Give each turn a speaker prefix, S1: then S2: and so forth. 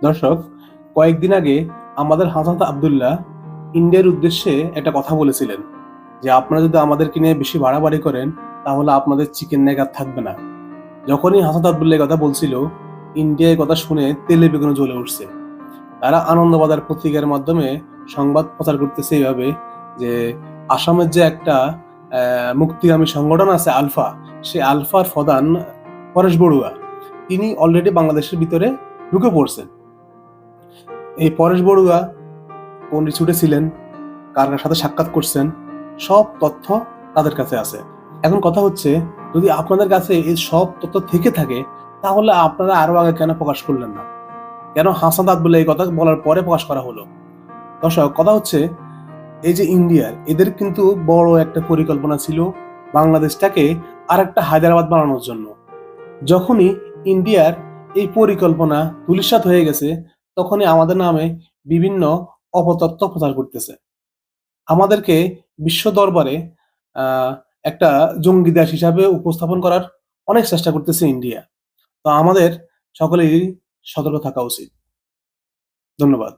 S1: দর্শক, কয়েকদিন আগে আমাদের হাসান আব্দুল্লাহ ইন্ডিয়ার উদ্দেশ্যে একটা কথা বলেছিলেন যে আপনারা যদি আমাদেরকে নিয়ে বেশি বাড়াবাড়ি করেন তাহলে আপনাদের চিকেন নেক আর থাকবে না। যখনই হাসান আব্দুল্লাহ এই কথা বলছিল, ইন্ডিয়া এই কথা শুনে তেলে বেগুনে জ্বলে উঠছে। তারা আনন্দবাজার পত্রিকার মাধ্যমে সংবাদ প্রচার করতেছে এইভাবে যে আসামের যে একটা মুক্তিগামী সংগঠন আছে আলফা, সেই আলফার প্রধান পরেশ বড়ুয়া তিনি অলরেডি বাংলাদেশের ভিতরে ঢুকে পড়ছেন। এই পরেশ বড়ুয়া কোন রিসুটে ছিলেন, কার কার সাথে সাক্ষাৎ করছেন, সব তথ্য তাদের কাছে আছে। এখন কথা হচ্ছে, যদি আপনাদের কাছে এই সব তথ্য থেকে থাকে তাহলে আপনারা আরো আগে কেন প্রকাশ করলেন না? কেন হাসান বলে এই কথা বলার পরে প্রকাশ করা হলো? দর্শক, কথা হচ্ছে এই যে ইন্ডিয়ার এদের কিন্তু বড় একটা পরিকল্পনা ছিল বাংলাদেশটাকে আর একটা হায়দ্রাবাদ বানানোর জন্য। যখনই ইন্ডিয়ার এই পরিকল্পনা ধূলিসাৎ হয়ে গেছে, তখনই আমাদের নামে বিভিন্ন অপতথ্য প্রচার করতেছে। আমাদেরকে বিশ্ব দরবারে আহ, একটা জঙ্গি দেশ হিসাবে উপস্থাপন করার অনেক চেষ্টা করতেছে ইন্ডিয়া। তো আমাদের সকলেরই সতর্ক থাকা উচিত। ধন্যবাদ।